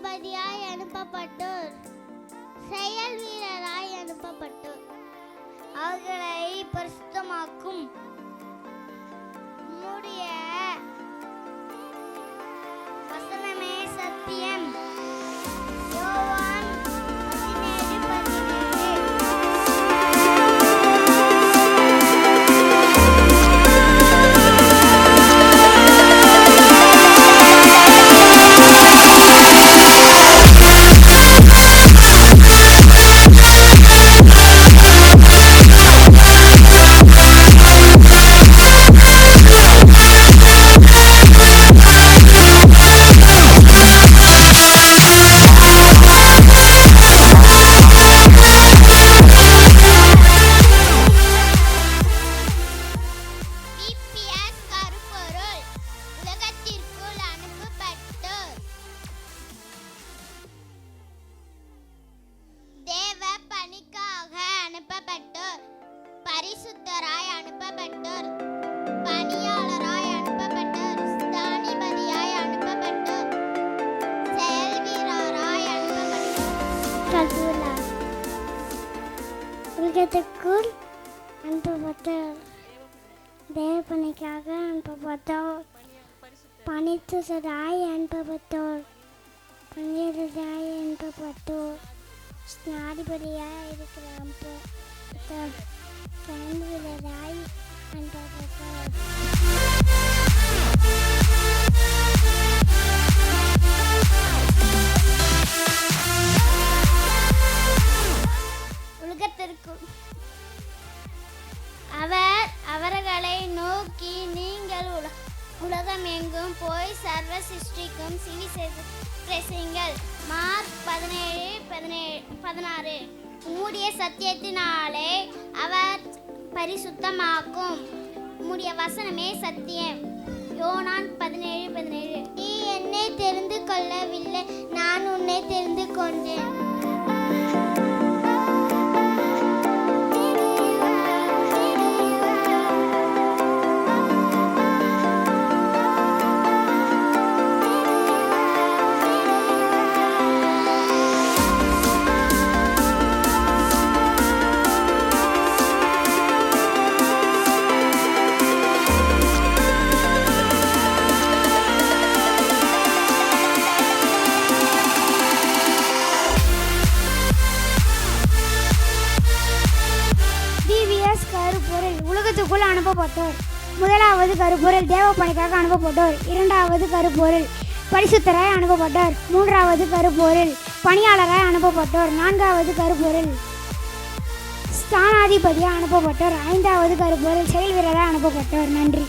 ஸ்தானாதிபதியாய் அனுப்பப்பட்டோர், செயல் வீரராய் அனுப்பப்பட்டோர். அவர்களை பரிசுத்தமாக்கும் உம்முடைய வசனமே சத்தியம். யோவான் 17:17. பரிசுத்தராய் அனுப்பப்பட்டோர், பணியாளராய் அனுப்பப்பட்டோர், ஸ்தானாதிபதியாய் அனுப்பப்பட்டோர், செயல் வீரராய் அனுப்பப்பட்டோர். உலகத்திற்குள் அனுப்பப்பட்டோர், தேவ பணிக்காக அனுப்பப்பட்டோர், பரிசுத்தராய் அனுப்பப்பட்டோர், பணியாளராய் அனுப்பப்பட்டோர், ஸ்தானாதிபதியாய் இருக்கிற அனுப்பப்பட்டோர், செயல்வீரராய் அனுப்பப்பட்டோர். உலகத்திற்குள் அவர்களை நோக்கி, நீங்கள் உலகம் எங்கும் போய் சர்வ சிருஷ்டிக்கும் சுவிசேஷங்கள். மார்க் 17:16. உம்முடைய சத்தியத்தினாலே அவர் பரிசுத்தமாக்கும் உம்முடைய வசனமே சத்தியம். யோவான் 17:17. நீ என்னை தெரிந்து கொள்ளவில்லை, நான் உன்னை தெரிந்து கொண்டேன். உலகத்துக்குள் அனுப்பப்பட்டோர். முதலாவது கருப்பொருள் தேவ பணிக்காக அனுப்பப்பட்டோர். இரண்டாவது கருப்பொருள் பரிசுத்தராய் அனுப்பப்பட்டோர். மூன்றாவது கருப்பொருள் பணியாளராய் அனுப்பப்பட்டோர். நான்காவது கருப்பொருள் ஸ்தானாதிபதியாய் அனுப்பப்பட்டோர். ஐந்தாவது கருப்பொருள் செயல் வீரராய் அனுப்பப்பட்டோர். நன்றி.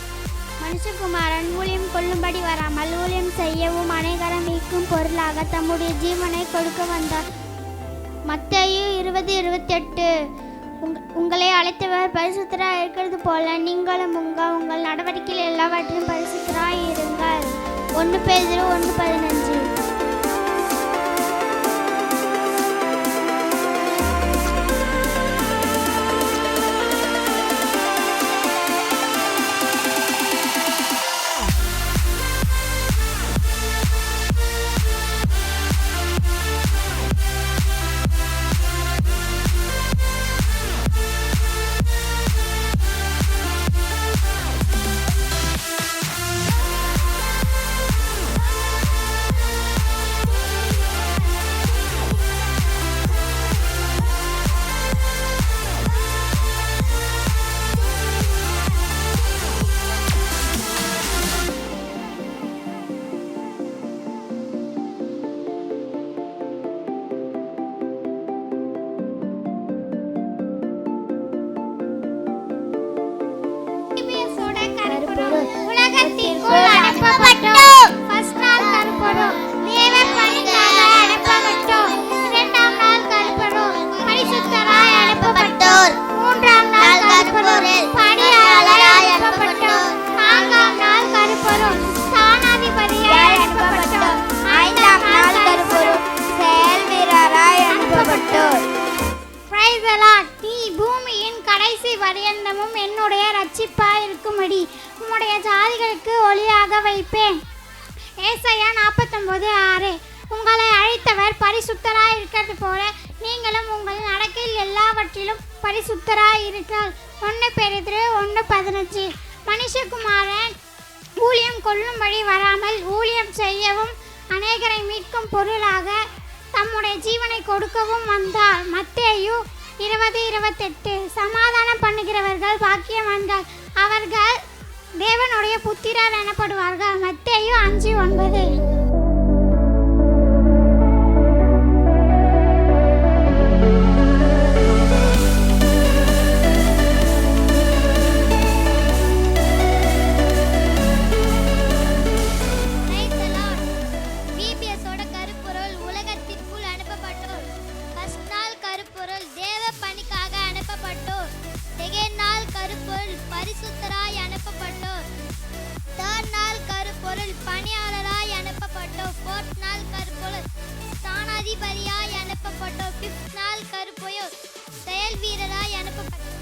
மனுஷகுமாரன் ஊழியம் கொள்ளும்படி வராமல் ஊழியம் செய்யவும் அனைவரை மீட்கும் பொருளாக தம்முடைய ஜீவனை கொடுக்க வந்தார். மத்தேயு 20:28. உங்களை அழைத்தவர் பரிசுத்தராய் இருக்கிறது போல நீங்களும் உங்கள் நடவடிக்கையில் எல்லாவற்றையும் பரிசுத்தராய் இருங்கள். 1 பேதுரு 1:15. உலகத்திற்குள் அனுப்பப்பட்டோர். ஃபர்ஸ்ட் நாள் கருப்பொருள் தேவ பணிக்காக அனுப்பப்பட்டோர். இரண்டாம் நாள் கருப்பொருள் பரிசுத்தராய் அனுப்பப்பட்டோர். மூன்றாம் நாள் கருப்பொருள் பணியாளராய் அனுப்பப்பட்டோர். நான்காம் நாள் கருப்பொருள் ஸ்தானாதிபதியாய் அனுப்பப்பட்டோர். ஐந்தாம் நாள் கருப்பொருள் செயல் வீரராய் அனுப்பப்பட்டோர். Praise the Lord. நீ பூமியின் கடைசி பரியந்தமும் என்னுடைய ரட்சிப்பாய் இருக்கும்படி உம்முடைய ஜாதிகளுக்கு ஒளியாக வைப்பேன். ஏசாயா 49:6. உங்களை அழைத்தவர் பரிசுத்தராய் இருக்கிறது போல நீங்களும் உங்கள் நடக்கையில் எல்லாவற்றிலும் பரிசுத்தராய் இருங்கள். 1 பேதுரு 1:15. மனுஷகுமாரன் ஊழியம் கொள்ளும்படி வராமல் ஊழியம் செய்யவும் அநேகரை மீட்கும் பொருளாக தம்முடைய ஜீவனை கொடுக்கவும் வந்தார். மத்தேயு 20:28. சமாதானம் பண்ணுகிறவர்கள் பாக்கியவான்கள், அவர்கள் தேவனுடைய புத்திரர் எனப்படுவார்கள். மத்தேயு 5:9. பரிசுத்தராய் அனுப்பப்பட்டோர். 3rd நாள் கருப்பொருள் பணியாளராய் அனுப்பப்பட்டோர். 4th நாள் கருப்பொருள் ஸ்தானாதிபதியாய் அனுப்பப்பட்டோர். 5th நாள் கருப்பொருள் செயல் வீரராய் அனுப்பப்பட்டோர்.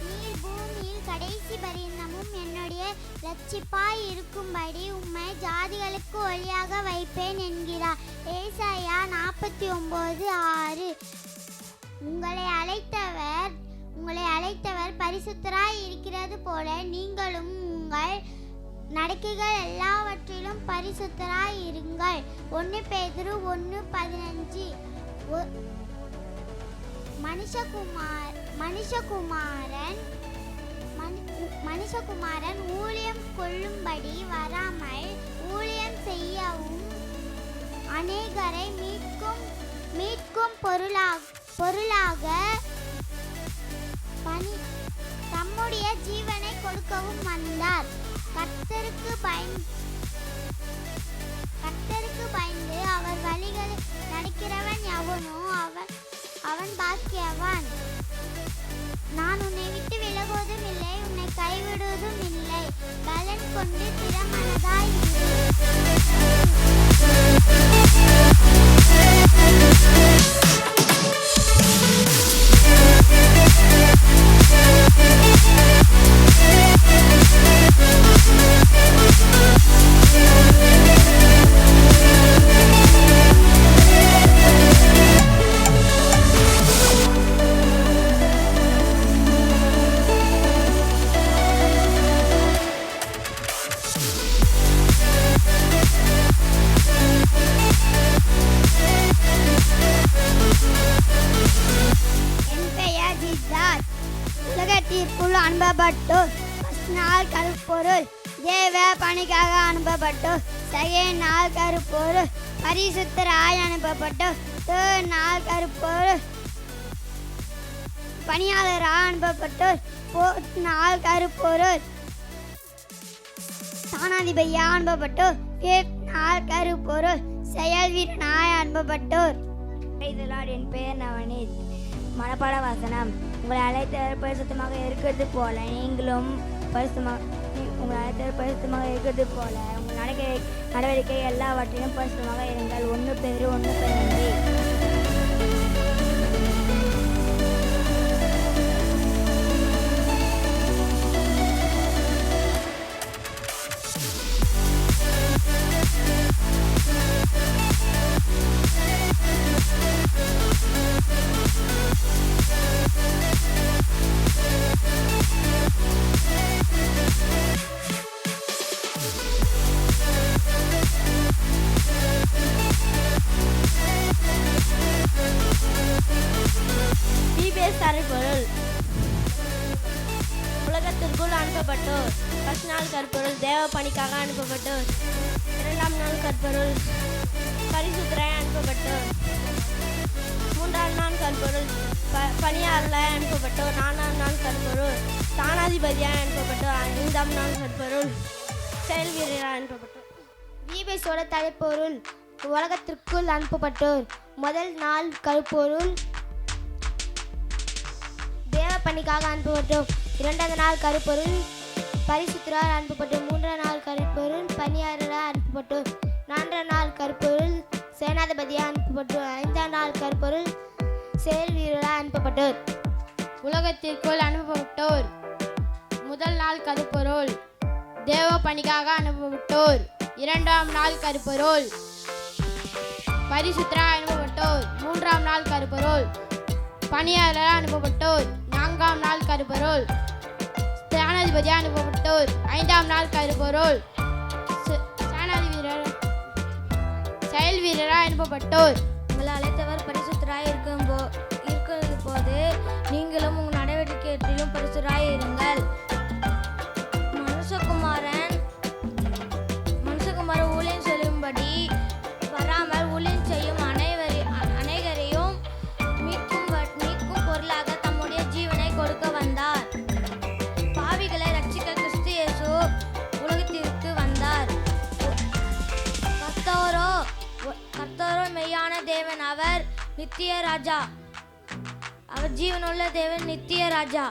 நீர் பூமியில் கடைசி பரியந்தமும் என்னுடைய இரட்சிப்பாய் இருக்கும்படி உம்மை ஜாதிகளுக்கு ஒளியாக வைப்பேன் என்கிறார். ஏசாயா 49:6. உங்களை அழைத்தவர் பரிசுத்தராய் இருக்கிறது போல நீங்களும் உங்கள் நடக்கைகள் எல்லாவற்றிலும் பரிசுத்தராய் இருங்கள். 1 பேதுரு 1:15. மனுஷகுமாரன் ஊழியம் கொள்ளும்படி வராமல் ஊழியம் செய்யவும் அநேகரை மீட்கும் பொருளாக தம்முடைய ஜீவனை கொடுக்கவும் வந்தார். கர்த்தருக்கு பயந்து அவர் வழிகளில் நடக்கிறவன் எவனோ அவன் பாக்கியவான். நான் உன்னை விட்டு விலகுவதும் இல்லை, உன்னை கைவிடுவதும் இல்லை. பலன் கொண்டு திறமனதாய் உலகத்திற்குள் அனுப்பப்பட்டோர். 1st நாள் கருப்பொருள் தேவ பணிக்காக அனுப்பப்பட்டோர். 2nd நாள் கருப்பொருள் பரிசுத்தராய் அனுப்பப்பட்டோர். 3rd நாள் கருப்பொருள் பணியாளராக அனுப்பப்பட்டோர். 4th நாள் கருப்பொருள் ஸ்தானாதிபதியாக அனுப்பப்பட்டோர். 5th நாள் கருப்பொருள் செயல் வீரனாய் அனுப்பப்பட்டோர். என் பெயர் நவநீத். மனப்பாட வசனம். உங்களை அழைத்தவர் பரிசுத்தமாக இருக்கிறது போல நீங்களும் உங்களை அழைத்தவர் பரிசுத்தமாக இருக்கிறது போல உங்கள் நடவடிக்கை எல்லாவற்றிலும் பரிசுத்தமாக இருங்கள். 1 பேதுரு 1:15. கருப்பொருள் உலகத்திற்குள் அனுப்பப்பட்டோர். 1st நாள் கருப்பொருள் தேவ பணிக்காக அனுப்பப்பட்டோர். 2ஆம் நாள் கருப்பொருள் பரிசுத்தராய் அனுப்பப்பட்டோர். 3ஆம் நாள் கருப்பொருள் பணியாளராய் அனுப்பப்பட்டோர். 4ஆம் நாள் கருப்பொருள் ஸ்தானாதிபதியாய் அனுப்பப்பட்டோர். 5ஆம் நாள் கருப்பொருள் செயல் வீரராய் அனுப்பப்பட்டோர். வீபேசோட தலைப்பொருள் உலகத்திற்குள் அனுப்பப்பட்டோர். 1 நாள் கருப்பொருள் தேவ பணிக்காக அனுப்பப்பட்டோம். 2ஆம் நாள் கருப்பொருள் பரிசுத்தராய் அனுப்பப்பட்டோம். 3ஆம் நாள் கருப்பொருள் பணியாளராய் அனுப்பப்பட்டோர். 4ஆம் நாள் கருப்பொருள் சேனாதிபதியாக அனுப்பப்பட்டோர். 5ஆம் நாள் கருப்பொருள் செயல் வீரராய் அனுப்பப்பட்டோர். உலகத்திற்குள் அனுப்பப்பட்டோர். 1 நாள் கருப்பொருள் தேவ பணிக்காக அனுப்பப்பட்டோர். 2ஆம் நாள் கருப்பொருள் பரிசுத்தராய் அனுப்பப்பட்டோர். மூன்றாம் நாள் கருப்பொருள் பணியாளராய் அனுப்பப்பட்டோர். நான்காம் நாள் கருப்பொருள் ஸ்தானாதிபதியாக அனுப்பப்பட்டோர். ஐந்தாம் நாள் கருப்பொருள் செயல் வீரராய் அனுப்பப்பட்டோர். உங்களை அழைத்தவர் பரிசுத்தராய் இருக்கிறது போது நீங்களும் உங்கள் நடவடிக்கையிலும் பரிசுத்தராய் இருங்கள். மனுஷகுமாரன் ஊழியம் செய்யும்படி வராமல் ஊழியம் செய்யும் அனைவரையும் மீட்கும் பொருளாக தம்முடைய ஜீவனை கொடுக்க வந்தார். பாவிகளை ரட்சிக்க கிறிஸ்து இயேசு உலகத்திற்கு வந்தார். கர்த்தரோ மெய்யான தேவன், அவர் நித்திய ராஜா. அவர் ஜீவனுள்ள தேவன், நித்திய ராஜா.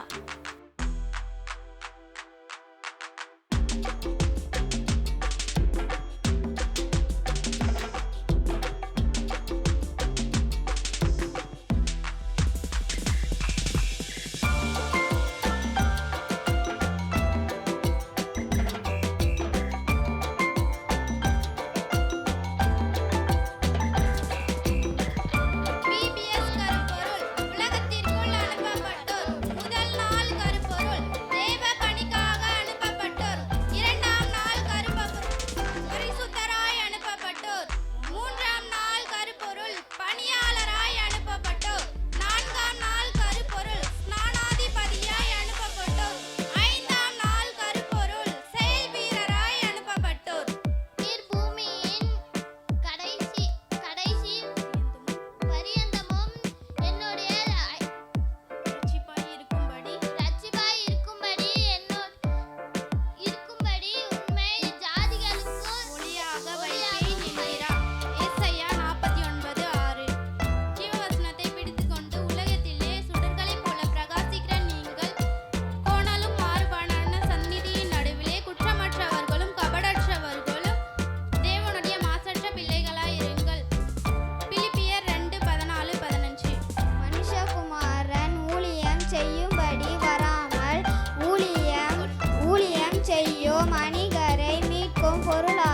செய்யும் அநேகரை மீட்கும் பொருளாக